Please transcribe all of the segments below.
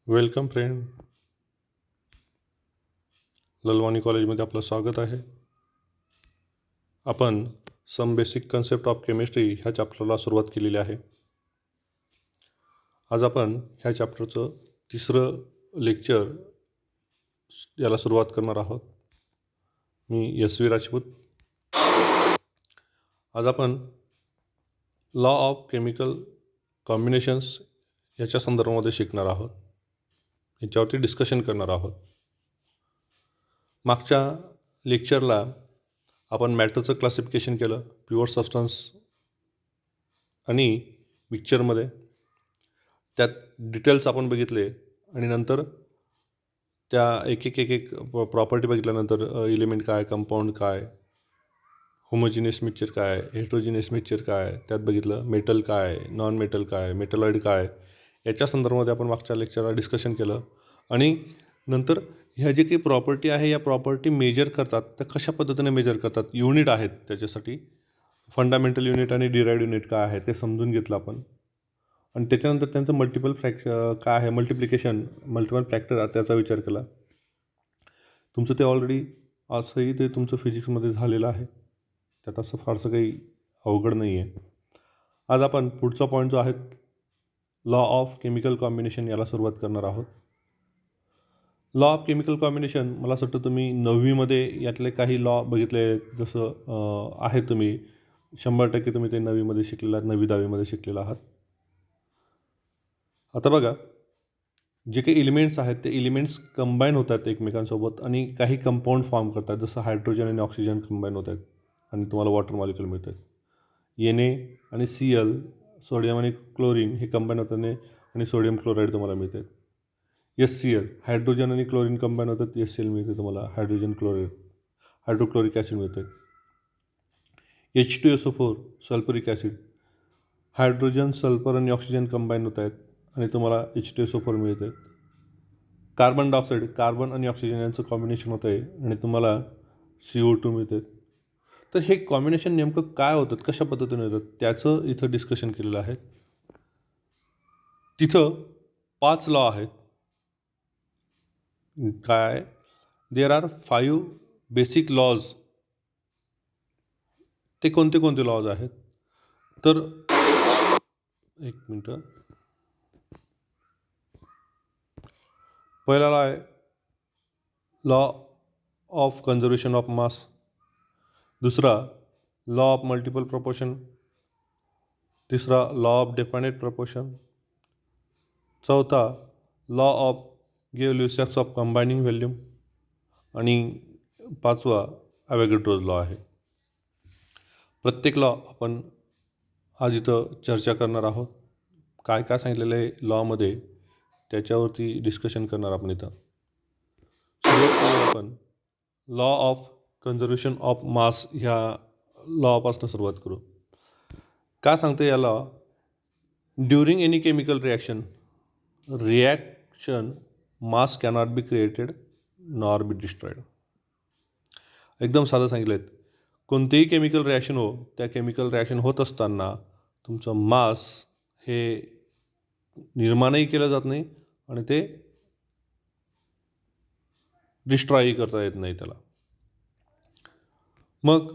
Welcome friend. Lalwani कॉलेजमध्ये आपलं स्वागत आहे. आपण some basic concept of chemistry ह्या चॅप्टरला सुरुवात केलेली आहे. आज आपण ह्या चॅप्टरचं तिसरं लेक्चर याला सुरुवात करणार आहोत. मी SV राजपूत. आज आपण लॉ ऑफ केमिकल कॉम्बिनेशन्स याच्या संदर्भामध्ये शिकणार आहोत. याच्यावरती डिस्कशन करणार आहोत. मागच्या लेक्चरला आपण मॅटरचं क्लासिफिकेशन केलं, प्युअर सबस्टन्स आणि मिक्सचरमध्ये. त्यात डिटेल्स आपण बघितले आणि नंतर त्या एक एक प्रॉपर्टी बघितल्यानंतर एलिमेंट काय, कंपाऊंड काय, होमोजिनियस मिक्सचर काय, हेट्रोजिनियस मिक्सचर काय, त्यात बघितलं मेटल काय, नॉन मेटल काय, मेटलॉइड काय, याच्या संदर्भामध्ये आपण मागच्या लेक्चरला डिस्कशन केलं. आणि नंतर ह्या जे काही प्रॉपर्टी आहे या प्रॉपर्टी मेजर करतात, त्या कशा पद्धतीने मेजर करतात, युनिट आहेत त्याच्यासाठी, फंडामेंटल युनिट आणि डिराइव्ड युनिट काय आहे ते समजून घेतलं आपण. आणि त्याच्यानंतर त्यांचं मल्टिपल काय आहे, मल्टिप्लिकेशन, मल्टिपल फॅक्टर त्याचा विचार केला. तुमचं ते ऑलरेडी असंही ते तुमचं फिजिक्समध्ये झालेलं आहे, त्यात असं फारसं काही अवघड नाही आहे. आज आपण पुढचा पॉईंट जो आहे लॉ ऑफ केमिकल कॉम्बिनेशन याला सुरुवात करणार आहोत. लॉ ऑफ केमिकल कॉम्बिनेशन मला असं वाटतं तुम्ही 9वीमध्ये यातले काही लॉ बघितले, जसं आहे तुम्ही 100% तुम्ही ते 9वीमध्ये शिकलेला आहात, 9वी-10वीमध्ये शिकलेला आहात. आता बघा, जे काही एलिमेंट्स आहेत ते एलिमेंट्स कंबाईन होतात एकमेकांसोबत आणि काही कंपाऊंड फॉर्म करतात, जसं हायड्रोजन आणि ऑक्सिजन कंबाईन होत आहेत आणि तुम्हाला वॉटर मॉलिक्युल मिळतात. Na आणि Cl, सोडियम आणि क्लोरीन हे कंबाईन होतात आणि सोडियम क्लोराईड तुम्हाला मिळतात. HCl, हायड्रोजन आणि क्लोरीन कंबाईन होतात, HCl मिळते तुम्हाला, हायड्रोजन क्लोराईड, हायड्रोक्लोरिक ॲसिड मिळते. H2SO4, sulphuric acid, hydrogen, sulphur आणि ऑक्सिजन कंबाईन होत आहेत आणि तुम्हाला H2SO4 मिळते. कार्बन डायऑक्साईड, कार्बन आणि ऑक्सिजन यांचं कॉम्बिनेशन होतं आहे आणि तुम्हाला CO2 मिळते. तर हे कॉम्बिनेशन नेमकं काय होतं, कशा पद्धतीने होतं, त्याचं इथं डिस्कशन केलेलं आहे. तिथं 5 लॉ आहेत. काय, देर आर 5 बेसिक लॉज. ते कोणते कोणते लॉज आहेत तर एक मिनटं. पहिला लॉ आहे law of conservation of mass. दुसरा लॉ ऑफ मल्टिपल प्रपोर्शन. तिसरा लॉ ऑफ डेफिनेट प्रपोर्शन. चौथा लॉ ऑफ गिव्ह-लिव्ह ऑफ कंबायनिंग व्हॉल्यूम. आणि पाचवा अवॅगॅड्रोज लॉ आहे. प्रत्येक लॉ आपण आज इथं चर्चा करणार आहोत. काय काय सांगितलेलं आहे लॉमध्ये त्याच्यावरती डिस्कशन करणार आपण इथं. सुरुवात करू आपण लॉ ऑफ कन्झर्वेशन ऑफ मास ह्या लॉपासून सुरुवात करू. काय सांगते या law, during any chemical reaction mass cannot be created nor be destroyed. एकदम साधं सांगितलं आहे. कोणतेही केमिकल रिॲक्शन हो, त्या केमिकल रिॲक्शन होत असताना तुमचं मास हे निर्माणही केलं जात नाही आणि ते डिस्ट्रॉयही करता येत नाही त्याला. मग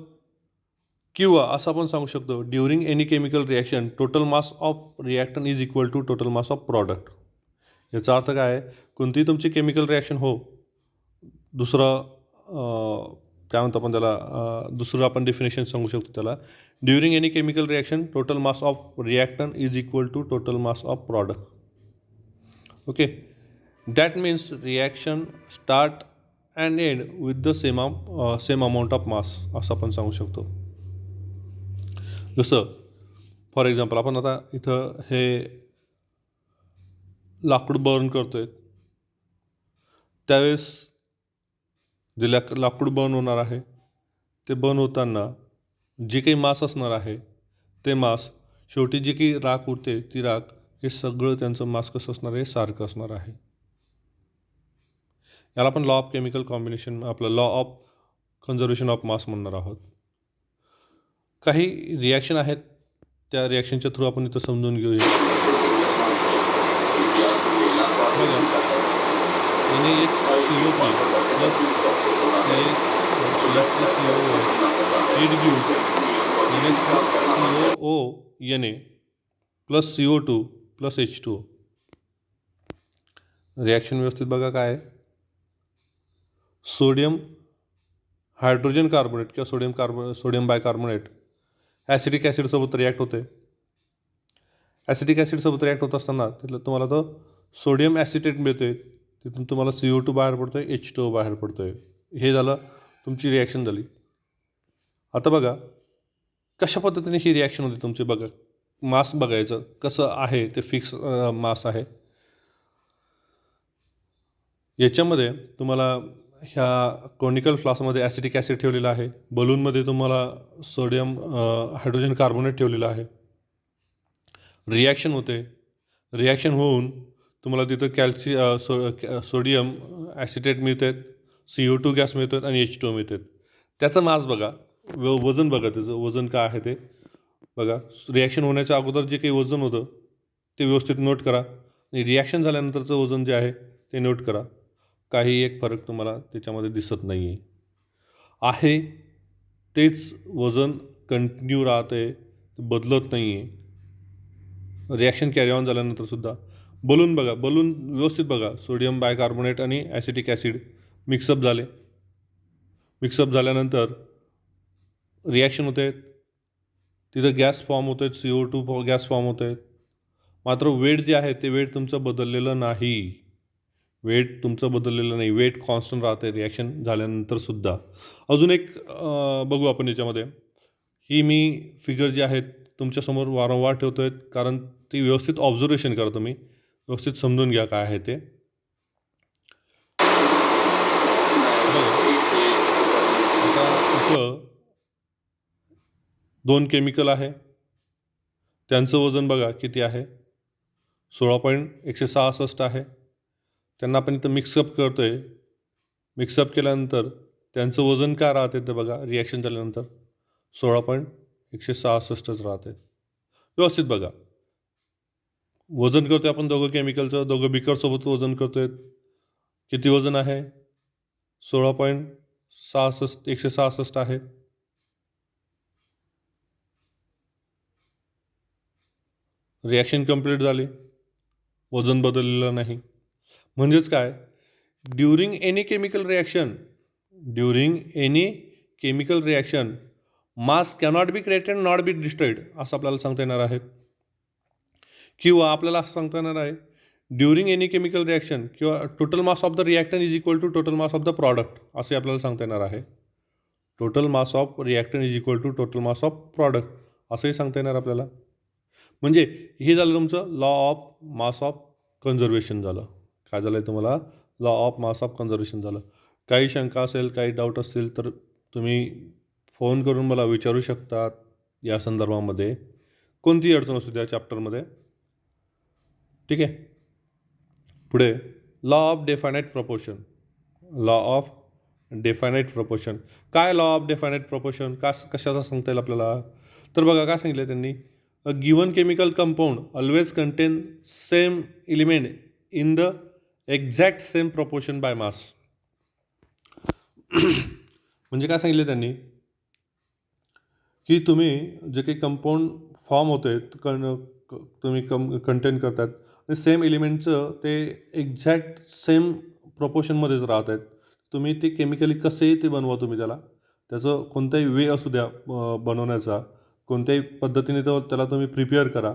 किंवा असं आपण सांगू शकतो, during any chemical reaction total mass of reactant is equal to total mass of product. याचा अर्थ काय आहे, कोणतीही तुमची केमिकल रिॲक्शन हो, दुसरं काय म्हणतो आपण त्याला, दुसरं आपण डेफिनेशन सांगू शकतो त्याला, during any chemical reaction total mass of reactant is equal to total mass of product. Okay, that means reaction start and end with the same amount of mass, असं आपण सांगू शकतो. जसं फॉर एक्झाम्पल आपण आता इथं हे लाकूड बर्न करतो आहे, त्यावेळेस जे लाकूड बर्न होणार आहे ते बर्न होताना जे काही मास असणार आहे ते मास, शेवटी जी काही राख उरते ती राख, हे सगळं त्यांचं मास कसं असणार आहे, सारखं असणार आहे. याला आपण लॉ ऑफ केमिकल कॉम्बिनेशन, आपलं लॉ ऑफ कन्झर्वेशन ऑफ मास म्हणणार आहोत. काही रिॲक्शन आहेत, त्या रिॲक्शनच्या थ्रू आपण इथं समजून घेऊया. बघा NaHCO3 plus CH3COOH it gives NaCOONA plus CO2 plus H2O. Reaction व्यवस्थित बघा काय आहे. सोडियम हायड्रोजन कार्बोनेट किंवा सोडियम बायकार्बोनेट ॲसिटिक ॲसिडसोबत रिॲक्ट होते. ॲसिटिक ॲसिडसोबत रिॲक्ट होत असताना तिथलं तुम्हाला तो सोडियम ॲसिटेट मिळते, तिथून तुम्हाला CO2 बाहेर पडतो आहे, H2O बाहेर पडतो आहे. हे झालं, तुमची रिॲक्शन झाली. आता बघा कशा पद्धतीने ही रिॲक्शन होती तुमची. बघा मास बघायचं कसं आहे, ते फिक्स मास आहे. याच्यामध्ये तुम्हाला ह्या कोनिकल फ्लास्कमध्ये ॲसिटिक ॲसिड ठेवलेला आहे. बलूनमध्ये तुम्हाला सोडियम हायड्रोजन कार्बोनेट ठेवलेलं आहे. रिॲक्शन होते. रिॲक्शन होऊन तुम्हाला तिथं सोडियम ॲसिटेट मिळत आहेत, CO2 गॅस मिळतो आहेत आणि H2O मिळत आहेत. त्याचं मास बघा, वजन बघा, त्याचं वजन काय आहे ते बघा. रिॲक्शन होण्याच्या अगोदर जे काही वजन होतं ते व्यवस्थित नोट करा आणि रिॲक्शन झाल्यानंतरचं वजन जे आहे ते नोट करा. काही एक फरक तुम्हाला त्याच्यामध्ये दिसत नाही आहे. तेच वजन कंटिन्यू राहते, बदलत नाही आहे. रिॲक्शन कॅरी ऑन झाल्यानंतरसुद्धा बलून बघा, बलून व्यवस्थित बघा. सोडियम बायकार्बोनेट आणि ॲसिटिक ॲसिड मिक्सअप झाले. मिक्सअप झाल्यानंतर रिॲक्शन होते, तिथं गॅस फॉर्म होत आहेत, CO2 गॅस फॉर्म होत आहेत. मात्र वेट जे आहे ते वेट तुमचं बदललेलं नाही. वेट कॉन्स्टंट राहते रिॲक्शन झाल्यानंतरसुद्धा. अजून एक बघू आपण याच्यामध्ये. ही मी फिगर जी आहेत तुमच्यासमोर वारंवार ठेवतो आहे, कारण ती व्यवस्थित ऑब्झर्वेशन करा तुम्ही, व्यवस्थित समजून घ्या काय आहे ते. आता इथं 2 केमिकल आहे, त्यांचं वजन बघा किती आहे, 16.166 आहे. त्यांना आपण इथं मिक्सअप करतो आहे. मिक्सअप केल्यानंतर त्यांचं वजन काय राहते ते बघा. रिॲक्शन झाल्यानंतर 16.166च राहते. व्यवस्थित बघा. वजन करतो आहे आपण दोघं केमिकलचं, दोघं बिकरसोबत वजन करतो आहे. किती वजन आहे? 166 आहे. रिॲक्शन कंप्लीट झाली, वजन बदललेलं नाही. म्हणजेच काय, during any chemical reaction mass cannot be created not be destroyed असं आपल्याला सांगता येणार आहे. किंवा आपल्याला असं सांगता येणार आहे, ड्युरिंग एनी केमिकल रिॲक्शन किंवा total mass of the reactant is equal to total mass of the product असे आपल्याला सांगता येणार आहे. Total mass of reactant is equal to total mass of product असंही सांगता येणार आपल्याला. म्हणजे हे झालं तुमचं law of mass of conservation झालं. काय झालं आहे तुम्हाला? Law of mass of conservation झालं. काही शंका असेल, काही डाऊट असतील तर तुम्ही फोन करून मला विचारू शकतात या संदर्भामध्ये. कोणतीही अडचण असू द्या चॅप्टरमध्ये. ठीक आहे. पुढे law of definite proportion. Law of definite proportion काय? लॉ ऑफ डेफायनाईट प्रपोर्शन कशाचा सांगता येईल आपल्याला? तर बघा काय सांगितलं त्यांनी, a given chemical compound always contain same element in the exact same proportion by mass. म्हणजे काय सांगितलं त्यांनी की तुम्ही जे काही कंपाऊंड फॉर्म होते तुम्ही कंटेन करतात आणि सेम एलिमेंटचं ते एक्झॅक्ट सेम प्रपोर्शनमध्येच राहत आहेत. तुम्ही ते केमिकली कसेही ते बनवा, तुम्ही त्याचं कोणताही वे असू द्या बनवण्याचा, कोणत्याही पद्धतीने त्याला तुम्ही प्रिपेअर करा,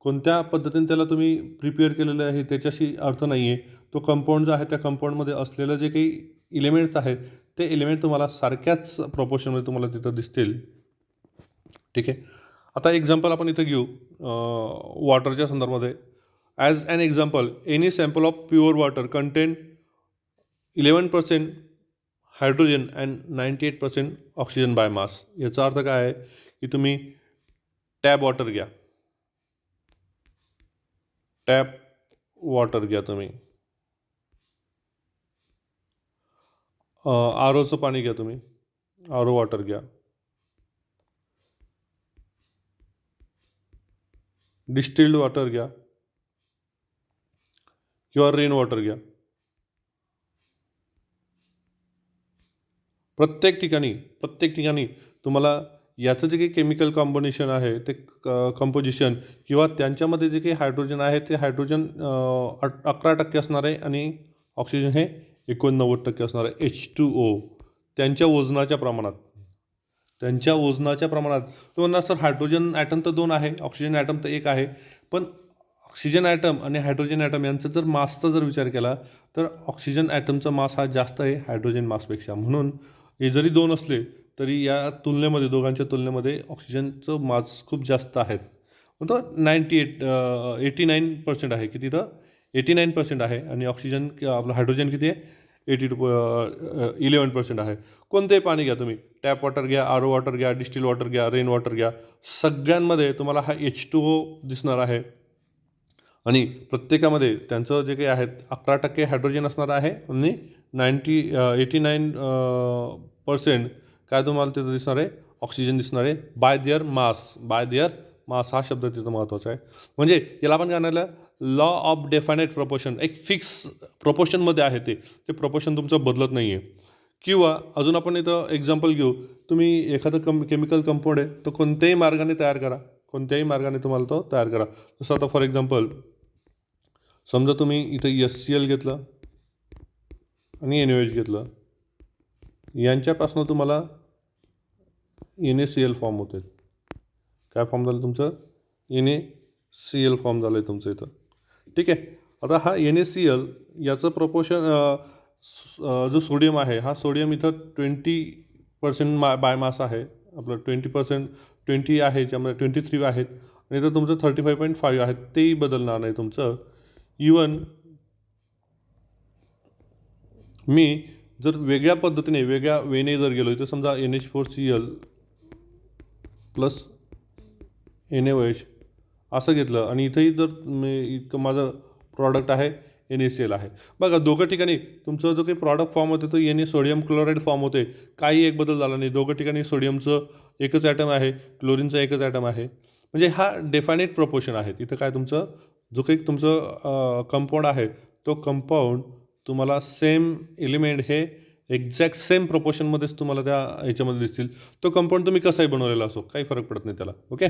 कोणत्या पद्धतीने त्याला तुम्ही प्रिपेअर केलेलं आहे त्याच्याशी अर्थ नाही आहे. तो कंपाऊंड जो आहे त्या कंपाऊंडमध्ये असलेलं जे काही एलिमेंट्स आहेत ते एलिमेंट तुम्हाला सारख्याच प्रपोर्शनमध्ये तुम्हाला तिथं दिसतील. ठीक आहे. आता एक्झाम्पल आपण इथं घेऊ वॉटरच्या संदर्भामध्ये. As an example, any sample of pure water contain 11% hydrogen and 98% oxygen by mass. याचा अर्थ काय आहे की तुम्ही टॅप वॉटर घ्या, तुम्ही ROचं पाणी घ्या, तुम्ही RO वॉटर घ्या, डिस्टिल्ड वॉटर घ्या किंवा रेन वॉटर घ्या. प्रत्येक ठिकाणी तुम्हाला याचं जे काही केमिकल कॉम्बिनेशन आहे ते कंपोजिशन किंवा त्यांच्यामध्ये जे काही हायड्रोजन आहे ते हायड्रोजन 11% असणार आहे आणि ऑक्सिजन हे 89% असणार आहे. H2O त्यांच्या वजनाच्या प्रमाणात तुम्हाला सर हायड्रोजन ॲटम तर 2 आहे, ऑक्सिजन ॲटम तर 1 आहे, पण ऑक्सिजन ॲटम आणि हायड्रोजन ॲटम यांचा जर मासचा जर विचार केला तर ऑक्सिजन ॲटमचा मास हा जास्त आहे हायड्रोजन मासपेक्षा. म्हणून हे जरी 2 असले तरी या तुलनेमध्ये दोघांच्या तुलनेमध्ये ऑक्सिजनचं मास खूप जास्त आहेत. तो 89% आहे. किती तर 89% आहे आणि ऑक्सिजन आपलं हायड्रोजन किती आहे 11% आहे. कोणतेही पाणी घ्या तुम्ही, टॅप वॉटर घ्या, RO वॉटर घ्या, डिस्टिल वॉटर घ्या, रेन वॉटर घ्या, सगळ्यांमध्ये तुम्हाला हा H2O दिसणार आहे आणि प्रत्येकामध्ये त्यांचं जे काही आहेत 11% हायड्रोजन असणार आहे आणि 89% काय तुम्हाला तिथं दिसणार आहे ऑक्सिजन दिसणार आहे बाय देअर मास हा शब्द तिथं महत्त्वाचा आहे. म्हणजे याला आपण काय म्हणायला लॉ ऑफ डेफायनेट प्रपोर्शन, एक फिक्स प्रपोर्शनमध्ये आहे ते प्रपोर्शन तुमचं बदलत नाही आहे. किंवा अजून आपण इथं एक्झाम्पल घेऊ, तुम्ही एखादं केमिकल कंपाऊंड आहे तो कोणत्याही मार्गाने तुम्हाला तो तयार करा. जसं आता फॉर एक्झाम्पल समजा तुम्ही इथं HCl घेतलं आणि NaOH घेतलं, यांच्यापासून तुम्हाला NaCl फॉर्म होते. काय फॉर्म झालं तुमचं NaCl फॉर्म झालं आहे तुमचं इथं. ठीक आहे. आता हा NaCl याचं प्रपोर्शन जो सोडियम आहे हा सोडियम इथं 20% बायमास आहे आपलं 20% आहे ज्यामध्ये 23 आहेत आणि इथं तुमचं 35.5 आहेत. तेही बदलणार नाही तुमचं. इवन मी जर वेगळ्या पद्धतीने वेगळ्या वेने जर गेलो इथं समजा NH4Cl प्लस NaOH असं घेतलं आणि इथंही जर इतकं माझं प्रॉडक्ट आहे NaCl आहे. बघा दोघं ठिकाणी तुमचं जो काही प्रॉडक्ट फॉर्म होते तो सोडियम क्लोराईड फॉर्म होते. काही एक बदल झाला नाही. दोघं ठिकाणी सोडियमचं एकच ॲटम आहे, क्लोरीनचा एकच ॲटम आहे. म्हणजे हा डेफायनेट प्रपोर्शन आहे. इथं काय तुमचं जो काही तुमचं कंपाऊंड आहे तो कंपाऊंड तुम्हाला सेम एलिमेंट हे एक्झॅक्ट सेम प्रपोर्शनमध्येच तुम्हाला त्या ह्याच्यामध्ये दिसतील. तो कंपाऊंड तुम्ही कसाही बनवलेला असो काही फरक पडत नाही त्याला. ओके.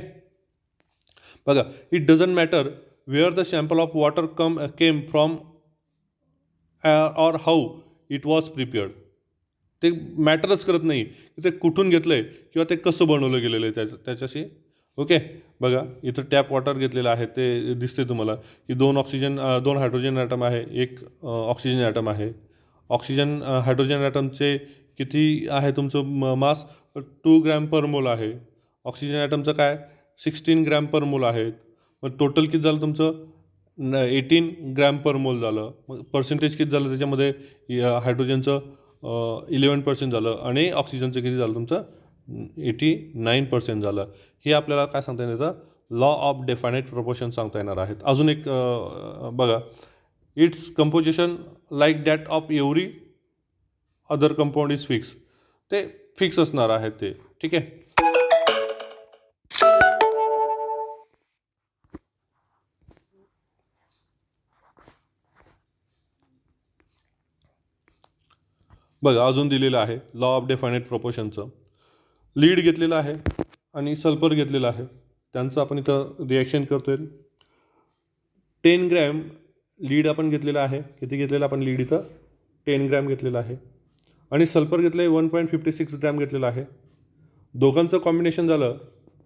बघा it doesn't matter where the sample of water came from or how it was prepared. ते मॅटरच करत नाही की ते कुठून घेतलं आहे किंवा ते कसं बनवलं गेलेलं आहे त्याच्याशी. ओके. बघा इथं टॅप वॉटर घेतलेलं आहे ते दिसते तुम्हाला की 2 हायड्रोजन ॲटम आहे, 1 ऑक्सिजन ॲटम आहे. ऑक्सिजन हायड्रोजन ॲटमचे किती आहे तुमचं मास 2 ग्रॅम पर मोल आहे. ऑक्सिजन ॲटमचं काय 16 ग्रॅम पर मोल आहेत. मग टोटल किती झालं तुमचं 18 ग्रॅम पर मोल झालं. मग पर्सेंटेज किती झालं त्याच्यामध्ये हायड्रोजनचं 11% झालं आणि ऑक्सिजनचं किती झालं तुमचं 89% झालं. हे आपल्याला काय सांगता येणार लॉ ऑफ डेफायनेट प्रपोर्शन सांगता येणार आहेत. अजून एक बघा its composition like that of every other compound is fix. ते फिक्स असणार आहे ते. ठीक आहे. बघा अजून दिलेलं आहे लॉ ऑफ डेफायनेट प्रपोर्शनचं. लीड घेतलेलं आहे आणि सल्फर घेतलेलं आहे. त्यांचं आपण इथं रिॲक्शन करतो आहे. 10 ग्रॅम लीड आपण घेतलेलं आहे. किती घेतलेलं आपण लीड इथं 10 ग्रॅम घेतलेलं आहे आणि सल्फर घेतलं आहे 1.56 ग्रॅम घेतलेलं आहे. दोघांचं कॉम्बिनेशन झालं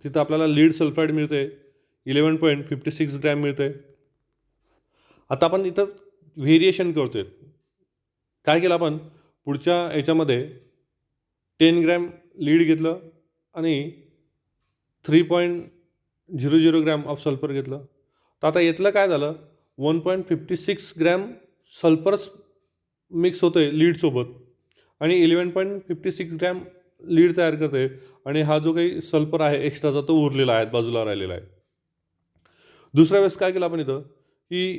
तिथं आपल्याला लीड सल्फाईड मिळते 11.56 ग्रॅम मिळते. आता आपण इथं व्हेरिएशन करतो आहे. काय केलं आपण पुढच्या याच्यामध्ये 10 ग्रॅम लीड घेतलं आणि 3.00 ग्रॅम ऑफ सल्फर घेतलं. तर आता यातलं काय झालं 1.56 ग्रॅम सल्फरच मिक्स होतं आहे लीडसोबत आणि 11.56 ग्रॅम लीड तयार करते आणि हा जो काही सल्फर आहे एक्स्ट्राचा तो उरलेला आहे बाजूला राहिलेला आहे. दुसऱ्या वेळेस काय केलं आपण इथं की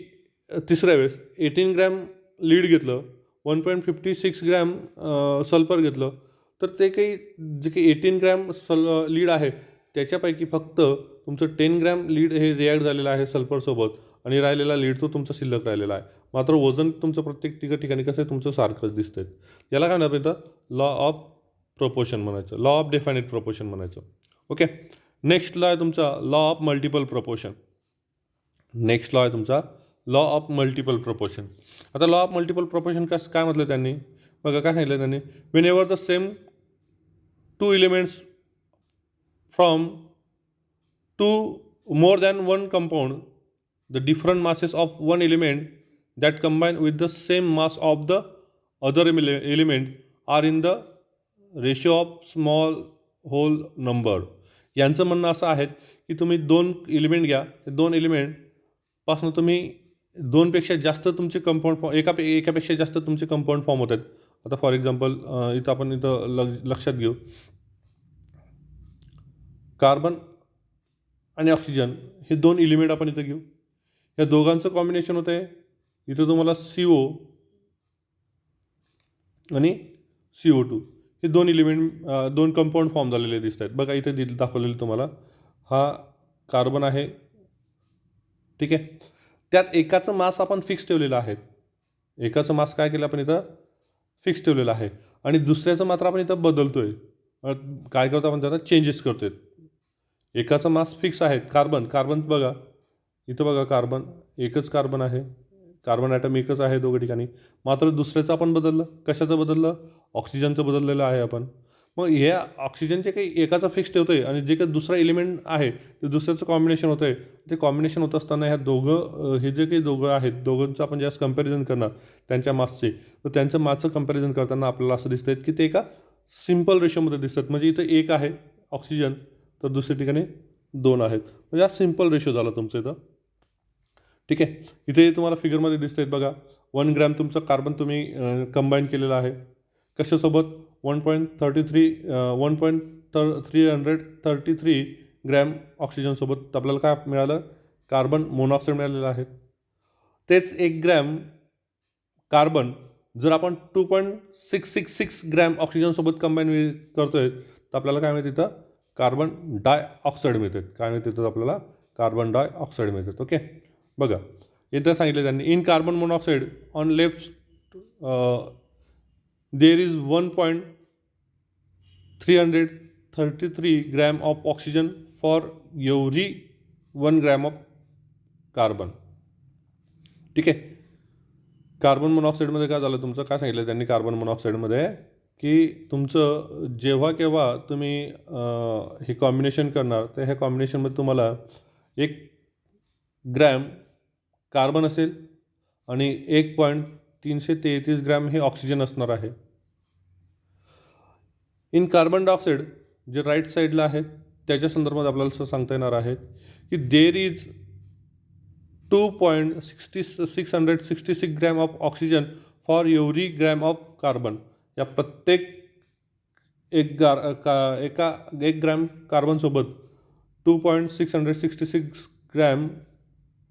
तिसऱ्या वेळेस 18 ग्रॅम लीड घेतलं 1.56 ग्रॅम सल्फर घेतलं. तर ते काही जे काही 18 ग्रॅम लीड आहे त्याच्यापैकी फक्त तुमचं 10 ग्रॅम लीड हे रिॲक्ट झालेलं आहे सल्फरसोबत आणि राहिलेला लीड तो तुमचा शिल्लक राहिलेला आहे. मात्र वजन तुमचं प्रत्येक ठिकाणी कसं आहे तुमचं सारखंच दिसतंय. याला काय म्हणतात लॉ ऑफ प्रपोर्शन म्हणायचं, लॉ ऑफ डेफायनेट प्रपोर्शन म्हणायचं. ओके. नेक्स्ट लॉ आहे तुमचा law of multiple proportion. Next law आहे तुमचा लॉ ऑफ मल्टिपल प्रपोर्शन. आता लॉ ऑफ मल्टिपल प्रपोर्शन काय म्हटलं त्यांनी बघा, काय सांगितलं त्यांनी, whenever the same two elements from to more than one compound, the different masses of one element that combine with the same mass of the other element are in the ratio of small whole number. यांचं म्हणणं असं आहे की तुम्ही दोन element घ्या, ते दोन एलिमेंटपासून तुम्ही दोनपेक्षा जास्त तुमचे कंपाऊंड एकापेक्षा जास्त तुमचे कंपाऊंड फॉर्म होत आहेत. आता फॉर एक्झाम्पल इथं आपण लक्षात घेऊ, कार्बन आणि ऑक्सिजन हे दोन एलिमेंट आपण इथं घेऊ. या दोघांचं कॉम्बिनेशन होतं आहे, इथं तुम्हाला CO आणि CO2 हे दोन एलिमेंट दोन कंपाऊंड फॉर्म झालेले दिसत आहेत. बघा इथे दाखवलेलं तुम्हाला हा कार्बन आहे, ठीक आहे. त्यात एकाचं मास आपण फिक्स ठेवलेलं आहे, एकाचं मास काय केलं आपण इथं फिक्स ठेवलेलं आहे आणि दुसऱ्याचं मात्र आपण इथं बदलतोय. काय करतो आपण त्याला चेंजेस करतोय. एकाचं मास फिक्स आहे कार्बन बघा इथं बघा, कार्बन एकच कार्बन आहे, कार्बन ॲटम एकच आहे दोघं ठिकाणी. मात्र दुसऱ्याचं आपण बदललं, कशाचं बदललं, ऑक्सिजनचं बदललेलं आहे आपण. मग हे ऑक्सिजनचे काही एकाचं फिक्स ठेवतो आहे आणि जे काही दुसरा एलिमेंट आहे ते दुसऱ्याचं कॉम्बिनेशन होतं आहे. ते कॉम्बिनेशन होत असताना ह्या हे जे काही दोघं आहेत दोघांचं आपण जास्त कंपॅरिझन करणार त्यांच्या मासचे, तर त्यांचं मासचं कंपॅरिझन करताना आपल्याला असं दिसतं की ते एका सिम्पल रेशोमध्ये दिसतात. म्हणजे इथं एक आहे ऑक्सिजन तर दुसऱ्या ठिकाणी दोन आहेत, म्हणजे हा सिम्पल रेशो झाला तुमचं इथं, ठीक आहे. इथे तुम्हाला फिगरमध्ये दिसत आहेत बघा, 1 ग्रॅम तुमचं कार्बन तुम्ही कंबाईन केलेलं आहे कशासोबत 1.333 ग्रॅम ऑक्सिजनसोबत. आपल्याला काय मिळालं, कार्बन मोनॉक्साईड मिळालेलं आहे. तेच 1 ग्रॅम कार्बन जर आपण 2.666 ग्रॅम ऑक्सिजनसोबत कंबाईन करतोय तर आपल्याला काय मिळतं, इथं कार्बन डायऑक्साईड मिळतात. काय मिळतं इथं आपल्याला, कार्बन डायऑक्साईड मिळतात. ओके. बघा इथं सांगितलं त्यांनी, in carbon monoxide on left there is 1.333 gram of oxygen for every 1 gram of carbon, ठीक आहे. कार्बन मोनॉक्साईडमध्ये काय झालं तुमचं, काय सांगितलं त्यांनी कार्बन मोनॉक्साईडमध्ये की तुमचं जेव्हा केव्हा तुम्ही हे कॉम्बिनेशन करणार तर ह्या कॉम्बिनेशनमध्ये तुम्हाला 1 ग्रॅम कार्बन असेल आणि 1.333 ग्रॅम हे ऑक्सिजन असणार आहे. इन कार्बन डायऑक्साईड जे राईट साईडला आहे त्याच्या संदर्भात आपल्याला असं सांगता येणार आहे की there is 2.666 gram of oxygen for every gram of carbon. या प्रत्येक एक ग्रॅम कार्बनसोबत 2.666 ग्रॅम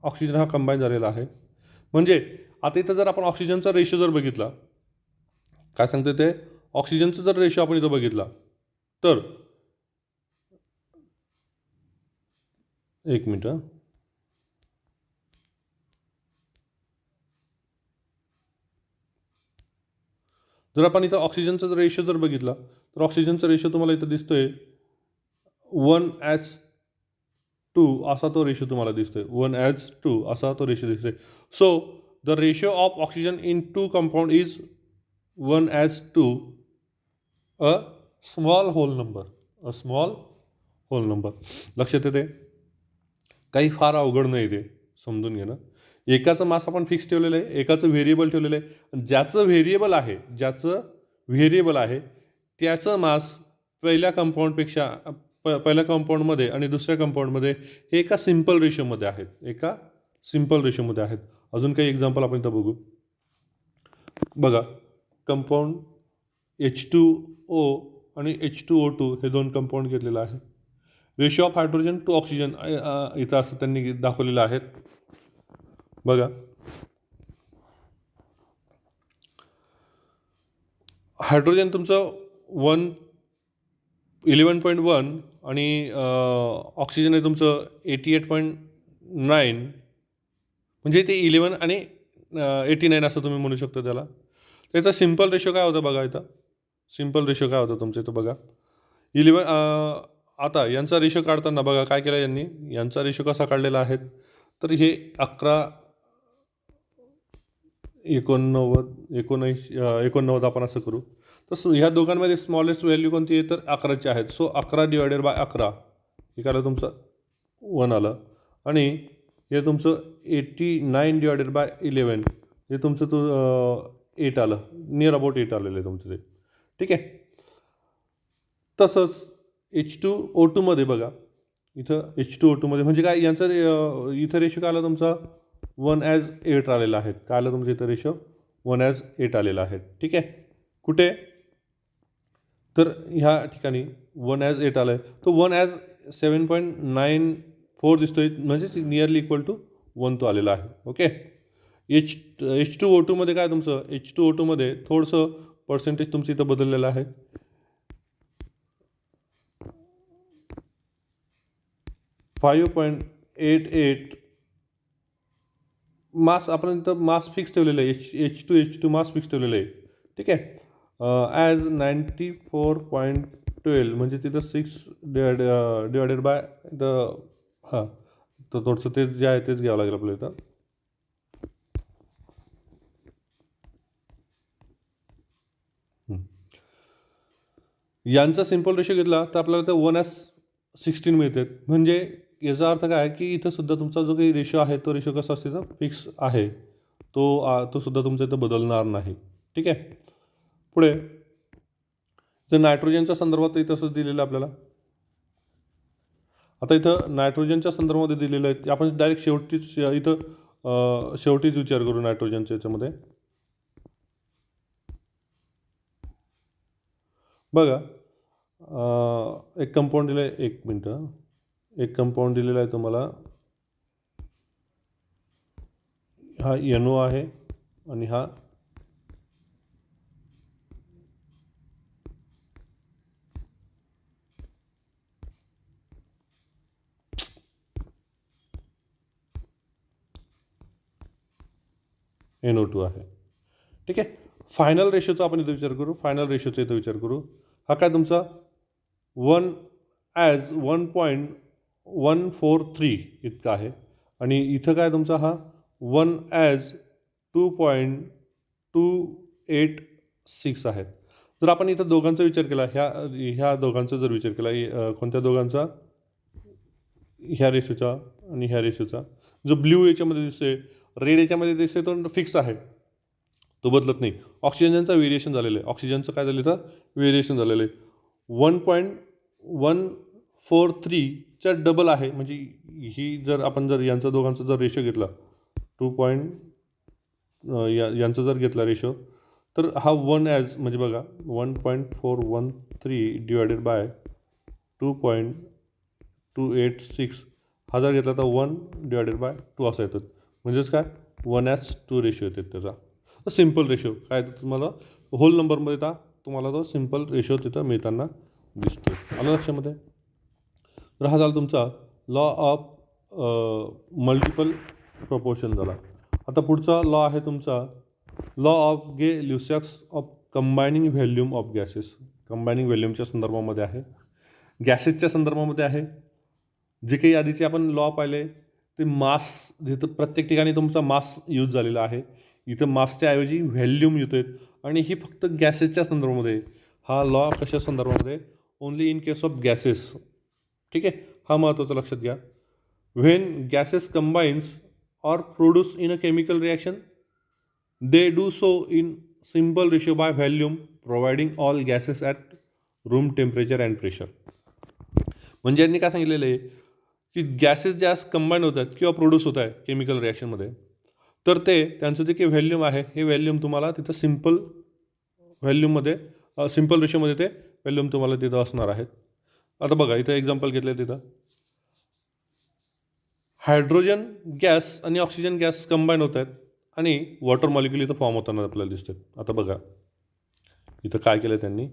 ऑक्सिजन हा कंबाईन झालेला आहे. म्हणजे आता इथं जर आपण ऑक्सिजनचा रेशो जर बघितला, काय सांगते ते, ऑक्सिजनचा जर रेशो आपण इथं बघितला तर एक मिनिट, जर आपण इथं ऑक्सिजनचा रेशो जर बघितला तर ऑक्सिजनचा रेशो तुम्हाला इथं दिसतोय 1:2 असा तो रेशो तुम्हाला दिसतोय, 1:2 असा तो रेशो दिसतोय. So the ratio of oxygen in two compound is 1:2, a small whole number, a small whole number. लक्षात येते, काही फार अवघड नाही ते समजून घेणं. एकाचं मास आपण फिक्स ठेवलेलं आहे, एकाचं व्हेरिएबल ठेवलेलं आहे. ज्याचं व्हेरिएबल आहे त्याचं मास पहिल्या कंपाऊंडमध्ये आणि दुसऱ्या कंपाऊंडमध्ये हे एका सिम्पल रेशोमध्ये आहेत. अजून काही एक्झाम्पल आपण इथं बघू. बघा कंपाऊंड H2O आणि H2O2 हे दोन कंपाऊंड घेतलेलं आहे. Ratio of hydrogen two oxygen इथं असं त्यांनी दाखवलेलं आहे. बघा हायड्रोजन तुमचं 11.1 आणि ऑक्सिजन आहे तुमचं 88.9. म्हणजे ते 11 आणि 89 असं तुम्ही म्हणू शकता त्याला. त्याचा सिम्पल रेशो काय होता बघा इथं. सिम्पल रेशो काय होता तुमच्या इथं बघा. 11 आता यांचा रेशो काढताना बघा काय केलं यांनी. यांचा रेशो कसा काढलेला आहे. तर हे 11 89 आपण असं करू. तर ह्या दोघांमध्ये स्मॉलेस्ट व्हॅल्यू कोणती आहे तर 11ची आहेत. सो 11 डिवायडेड बाय 11 हे काय आलं तुमचं 1 आलं. आणि हे तुमचं 89 डिवायडेड बाय 11 हे तुमचं 8 आलं. नियर अबाउट 8 आलेलं आहे तुमचं ते. ठीक आहे. तसंच H2O2मध्ये बघा इथं H2O2मध्ये म्हणजे काय यांचं इथं रेशो काय आला तुमचा 1:8 आलेला आहे. काय आलं तुमचं इथं रेशो 1:8 आलेला आहे. ठीक आहे. कुठे तर ह्या ठिकाणी 1:8 आलं आहे. तो 1:7.94 दिसतोय म्हणजेच नियरली इक्वल टू 1 तो आलेला आहे. ओके. H2O2मध्ये काय तुमचं H2O2मध्ये थोडंसं पर्सेंटेज तुमचं इथं बदललेलं आहे. 5.88 मास आपण इथं मास फिक्स ठेवलेलं आहे. H2 मास फिक्स ठेवलेलं आहे. ठीक आहे. ॲज 94.12 म्हणजे तिथं 6 डिवायडेड बाय द हां तर थोडंसं ते जे आहे तेच घ्यावं लागेल आपल्याला इथं. यांचा सिम्पल रेशो घेतला तर आपल्याला तर 1:16 मिळते. म्हणजे याचा अर्थ काय की इथं सुद्धा तुमचा जो काही रेशो आहे तो रेशो कसा असते तर फिक्स आहे. तो सुद्धा तुमचा इथं बदलणार नाही. ठीक आहे. पुढे जर नायट्रोजनच्या संदर्भातही तसंच दिलेलं आपल्याला. आता इथं नायट्रोजनच्या संदर्भामध्ये दिलेलं आहे. आपण डायरेक्ट शेवटीच इथं शेवटीच विचार करू नायट्रोजनच्या याच्यामध्ये. बघा एक कंपाऊंड दिलं आहे. एक मिनटं. एक कंपाऊंड दिलेला आहे तुम्हाला. हा NO आहे आणि हा NO2 आहे. ठीक आहे. फायनल रेशोचा आपण इथं विचार करू. फायनल रेशोचा इथं विचार करू. हा काय तुमचा 1:1.143 इतका आहे. आणि इथं काय तुमचा हा 1:2.286 आहे. जर आपण इथं दोघांचा विचार केला ह्या दोघांचा जर विचार केला कोणत्या दोघांचा ह्या रेशोचा आणि ह्या रेशोचा जो ब्ल्यू याच्यामध्ये दिसतोय रेड याच्यामध्ये दिसतोय तो फिक्स आहे. तो बदलत नाही. ऑक्सिजनचं व्हेरिएशन झालेलं आहे. ऑक्सिजनचं काय झालं तर व्हेरिएशन झालेलं आहे. 1.143च्या डबल आहे. म्हणजे ही जर आपण जर यांचा दोघांचा जर रेशो घेतला यांचा जर घेतला रेशो तर हा 1 म्हणजे बघा 1.413 डिवायडेड बाय 2.286 हा जर घेतला तर 1 डिवायडेड बाय 2 असा येतात. म्हणजेच काय 1:2 रेशो येतात त्याचा. तर सिम्पल रेशो काय तुम्हाला होल नंबरमध्ये तुम्हाला तो सिम्पल रेशो तिथं मिळताना दिसतो. आलं लक्षामध्ये. तर हा झाला तुमचा लॉ ऑफ मल्टिपल प्रपोर्शन झाला. आता पुढचा लॉ आहे तुमचा law of Gay Lussac's of combining volume of gases. Combining व्हॅल्यूमच्या संदर्भामध्ये आहे. गॅसेसच्या संदर्भामध्ये आहे. जे काही आधीचे आपण लॉ पाहिले ते मास जिथं प्रत्येक ठिकाणी तुमचा मास यूज झालेला आहे. इथं मासच्या ऐवजी व्हॅल्यूम येतोय आणि ही फक्त गॅसेसच्या संदर्भामध्ये. हा लॉ कशा संदर्भामध्ये only in case of gases. ठीक आहे. हा महत्त्वाचा लक्षात घ्या. When gases combines or produce in a chemical reaction they do so in simple ratio by volume providing all gases at room temperature and pressure. म्हणजे यांनी काय सांगितलेलं आहे की गॅसेस ज्या कंबाईन होत आहेत किंवा प्रोड्यूस होत आहे केमिकल रिॲक्शनमध्ये तर त्यांचं जे काही व्हॅल्यूम आहे हे व्हॅल्यूम तुम्हाला तिथं सिम्पल व्हॅल्यूममध्ये सिम्पल रेशोमध्ये ते व्हॅल्यूम तुम्हाला तिथं असणार आहेत. आता बघा इथं एक्झाम्पल घेतलं आहे. तिथं हायड्रोजन गॅस आणि ऑक्सिजन गॅस कंबाईन होत आहेत आणि वॉटर मॉलिक्युल इथं फॉर्म होताना आपल्याला दिसतात. आता बघा इथं काय केलं त्यांनी.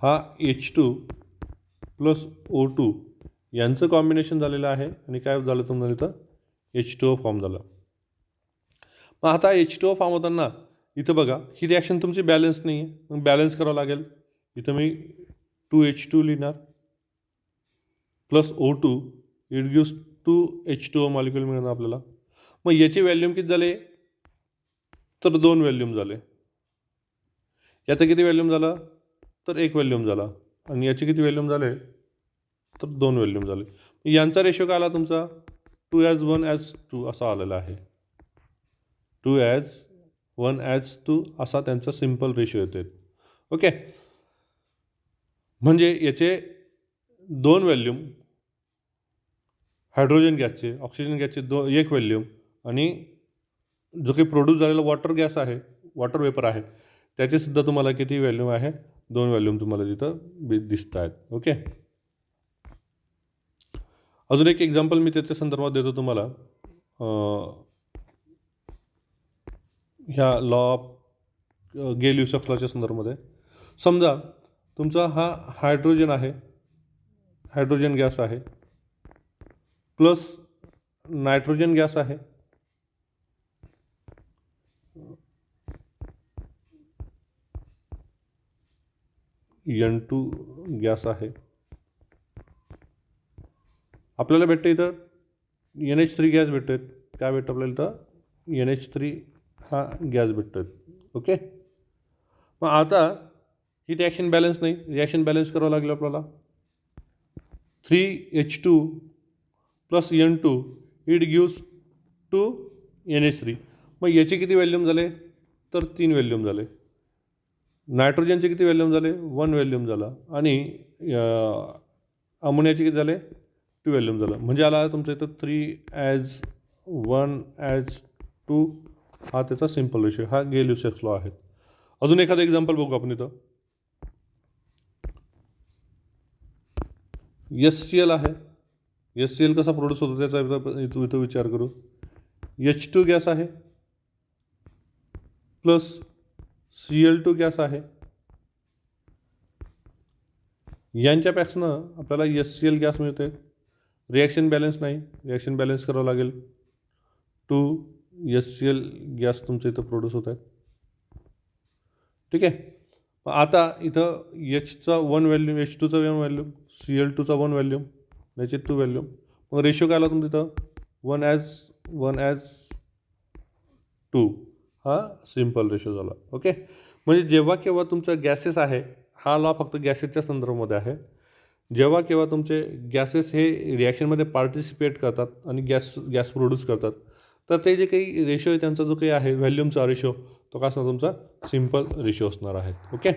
हा H2 प्लस O2 यांचं कॉम्बिनेशन झालेलं आहे आणि काय झालं तुम्हाला इथं H2O फॉर्म झालं. मग आता H2O फॉर्म होताना इथं बघा ही रिॲक्शन तुमची बॅलन्स नाही आहे, मग बॅलन्स करावं लागेल. इथं मी 2H2 लिहिणार plus O2 it gives 2H2O molecule मिळणार आपल्याला. मग याचे व्हॅल्यूम किती झाले, तर 2 व्हॅल्यूम झाले. याचं किती व्हॅल्यूम झालं, तर 1 व्हॅल्यूम झाला. आणि याचे किती व्हॅल्यूम झाले, तर 2 व्हॅल्यूम झाले. यांचा रेशो काय आला तुमचा 2:1:2 असा आलेला आहे. 2:1:2 असा त्यांचा सिम्पल रेशो येते. ओके, म्हणजे याचे 2 व्हॅल्यूम हायड्रोजन गॅसचे, ऑक्सिजन गॅसचे 1 व्हॅल्यूम आणि जो काही प्रोड्यूस झालेला वॉटर गॅस आहे, वॉटर वेपर आहे, त्याचेसुद्धा तुम्हाला किती व्हॅल्यूम आहे, 2 व्हॅल्यूम तुम्हाला तिथं दिसत आहेत. ओके, अजून एक एक्झाम्पल मी त्याच्या संदर्भात देतो तुम्हाला. ह्या लॉ ऑफ गेल-ल्यूसॅक्स लॉच्या संदर्भामध्ये. समजा तुमचा हा हायड्रोजन आहे, हायड्रोजन गॅस आहे प्लस नायट्रोजन गॅस आहे, N2 गॅस आहे. आपल्याला भेटतं इथं NH3 गॅस भेटतो. काय भेटतं आपल्याला इथं NH3 हा गॅस भेटतो. ओके, मग आता ही रिॲक्शन बॅलन्स नाही, रिॲक्शन बॅलन्स करावं लागेल आपल्याला. 3H2 plus N2 it gives 2NH3. मग याचे किती व्हॅल्यूम झाले, तर 3 व्हॅल्यूम झाले. नायट्रोजनचे किती व्हॅल्यूम झाले, 1 व्हॅल्यूम झाला. आणि अमोनियाचे किती झाले, 2 व्हॅल्यूम झालं. म्हणजे आला तुमचं इथं 3:1:2 हा त्याचा सिम्पल रेशो, हा गेल-ल्यूसॅक्स लॉ आहे. अजून एखादं एक्झाम्पल बघू आपण इथं. HCl आहे. HCl कसा प्रोड्यूस होतो त्याचा इथं विचार करू. H2 गॅस आहे प्लस Cl2 गॅस आहे. यांच्यापासून आपल्याला HCl गॅस मिळते. रिॲक्शन बॅलन्स नाही, रिॲक्शन बॅलन्स करावं लागेल. 2HCl गॅस तुमचं इथं प्रोड्यूस होत आहेत. ठीक आहे, आता इथं Hचा 1 व्हॅल्यूम, H2चा 1 व्हॅल्यूम, Cl2चा 1 व्हॅल्यूम, याचे 2 व्हॅल्यूम. मग रेशो काय आला तुमचं इथं 1:1:2 हा सिम्पल रेशो झाला. ओके, म्हणजे जेव्हा केव्हा तुमचं गॅसेस आहे, हा लॉ फक्त गॅसेसच्या संदर्भामध्ये आहे. जेव्हा केव्हा तुमचे गॅसेस हे रिॲक्शनमध्ये पार्टिसिपेट करतात आणि गॅस प्रोड्यूस करतात, तर ते जे काही रेशो आहे त्यांचा जो काही आहे व्हॅल्यूमचा रेशो, तो काय असणार तुमचा सिम्पल रेशो असणार आहे. ओके,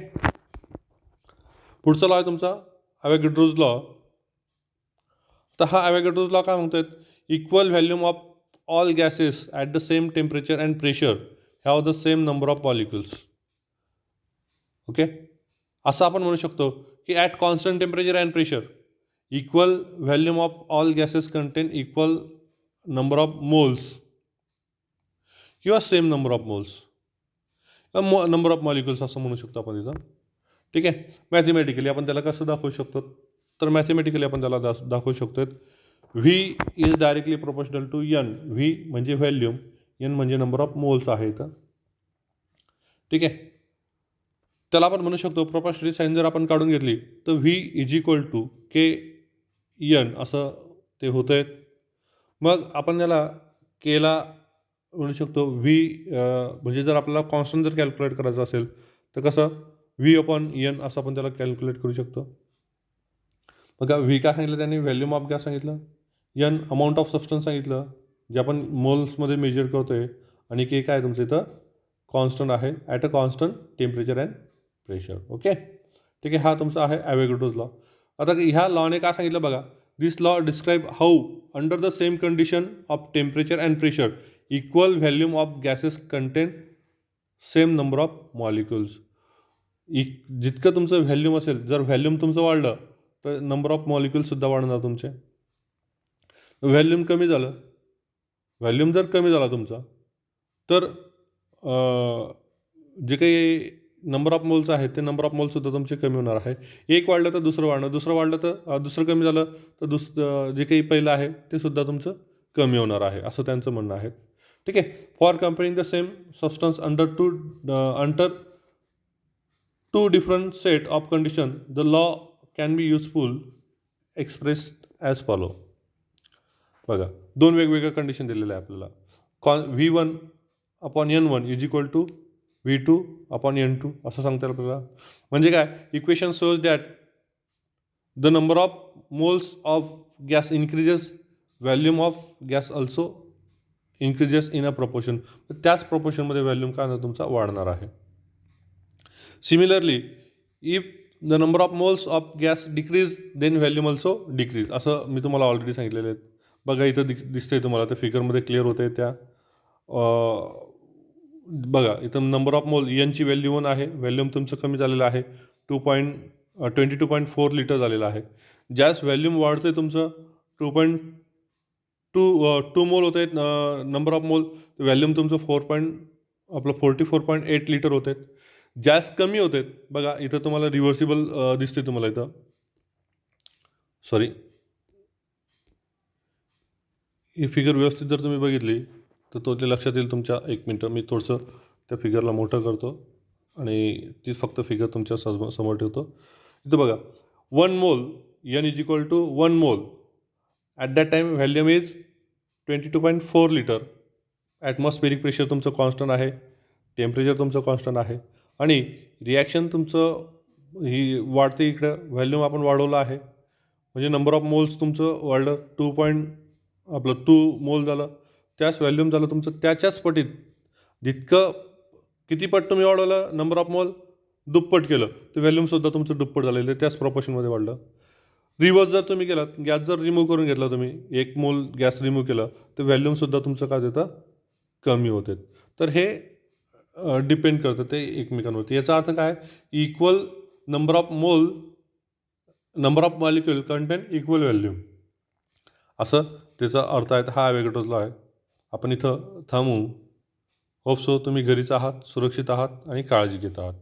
पुढचा लॉ आहे तुमचा अवॅगॅड्रोज लॉ. तर हा अवॅगॅड्रोज लॉ काय म्हणतोय, equal volume of all gases at the same temperature and pressure have the same number of molecules. Okay, असं आपण म्हणू शकतो की at constant temperature and pressure equal volume of all gases contain equal number of moles किंवा same number of moles, number of molecules असं म्हणू शकतो आपण इथं. ठीक आहे, मॅथमॅटिकली आपण त्याला कसं दाखवू शकतो, तर मॅथमॅटिकली आपण त्याला दाखवू शकतो V is directly proportional to N. V म्हणजे व्हॅल्यूम, N म्हणजे नंबर ऑफ मोल्स आहे इथं. ठीक आहे, त्याला आपण म्हणू शकतो प्रोपोर्शनली साईन जर आपण काढून घेतली तर V is equal to KN असं ते होतं आहे. मग आपण त्याला केला म्हणू शकतो V म्हणजे जर आपल्याला कॉन्स्टंट जर कॅल्क्युलेट करायचं असेल तर कसं V/N असं आपण त्याला कॅल्क्युलेट करू शकतो. बघा V काय सांगितलं त्यांनी, व्हॅल्यूम ऑफ गॅस सांगितलं, N अमाऊंट ऑफ सबस्टन्स सांगितलं जे आपण मोल्समध्ये मेजर करतो आहे, आणि K काय तुमचं इथं कॉन्स्टंट आहे at a constant temperature and pressure. Okay, ठीक आहे, हा तुमचा आहे अवॅगॅड्रोज लॉ. आता ह्या लॉने काय सांगितलं बघा, this law describe how under the same condition of temperature and pressure equal volume of gases contain same number of molecules. जितकं तुमचं व्हॅल्यूम असेल, जर व्हॅल्यूम तुमचं वाढलं तर नंबर ऑफ मॉलिक्युल्ससुद्धा वाढणार तुमचे. व्हॅल्यूम कमी झालं, व्हॅल्यूम जर कमी झाला तुमचा तर जे काही नंबर ऑफ मोल्स आहेत ते नंबर ऑफ मोल्ससुद्धा तुमचे कमी होणार आहे. एक वाढलं तर दुसरं वाढणार, दुसरं वाढलं तर दुसरं कमी झालं तर जे काही पहिलं आहे ते सुद्धा तुमचं कमी होणार आहे, असं त्यांचं म्हणणं आहे. ठीक आहे. For comparing the same substance under two different set of condition the law can be useful expressed as follow. बघा, दोन वेगवेगळ्या कंडिशन दिलेल्या आहे आपल्याला. V1 upon N1 is equal to V2 upon N2 असं सांगता येईल आपल्याला. म्हणजे काय, equation shows that the number of moles of gas increases, volume of gas also increases in a proportion. त्याच प्रपोर्शनमध्ये व्हॅल्यूम काय होणार तुमचा वाढणार आहे. Similarly if the number of moles of gas decrease then volume also decrease, असं मी तुम्हाला ऑलरेडी सांगितलेलं आहे. बघा इथं दिसतंय तुम्हाला, त्या फिगरमध्ये क्लिअर होतं आहे. त्या बघा इथं नंबर ऑफ मोल एनची व्हॅल्यू 1 आहे, व्हॅल्यूम तुमचं कमी झालेलं आहे, 22.4 लिटर झालेलं आहे. ज्यास व्हॅल्यूम वाढतं आहे तुमचं 2 मोल होत आहेत नंबर ऑफ मोल, व्हॅल्यूम तुमचं 44.8 लिटर होत आहेत. ज्यास कमी होत आहेत, बघा इथं तुम्हाला रिव्हर्सिबल दिसते तुम्हाला इथं, सॉरी ही फिगर व्यवस्थित जर तुम्ही बघितली तर तो ते लक्षात येईल तुमच्या. एक मिनटं मी थोडंसं त्या फिगरला मोठं करतो आणि ती फक्त फिगर तुमच्या समोर ठेवतो. इथं बघा 1 मोल N इज इक्वल टू 1 मोल at that time volume is 22.4 litre. Atmospheric pressure तुमचं कॉन्स्टंट आहे, टेम्परेचर तुमचं कॉन्स्टंट आहे आणि रिॲक्शन तुमचं ही वाढते. इकडं व्हॅल्यूम आपण वाढवलं आहे म्हणजे नंबर ऑफ मोल्स तुमचं वाढलं, 2 मोल झालं. त्याच व्हॅल्यूम झालं तुमचं त्याच्याच पटीत, जितकं किती पट तुम्ही वाढवलं नंबर ऑफ मोल, दुप्पट केलं तर व्हॅल्यूमसुद्धा तुमचं दुप्पट झालेलं आहे, त्याच प्रपोर्शनमध्ये वाढलं. रिव्हर्स जर तुम्ही केलात, गॅस जर रिमूव्ह करून घेतला तुम्ही, 1 मोल गॅस रिमूव्ह केलं तर व्हॅल्यूमसुद्धा तुमचं काय देतं कमी होते. तर हे डिपेंड करतं ते एकमेकांवरती. याचा अर्थ काय, equal number of mole, number of molecule content equal volume, असं त्याचा अर्थ आहे. हा ॲव्होगॅड्रोचा आहे. आपण इथं थांबू. होप सो तुम्ही घरीच आहात, सुरक्षित आहात आणि काळजी घेत आहात.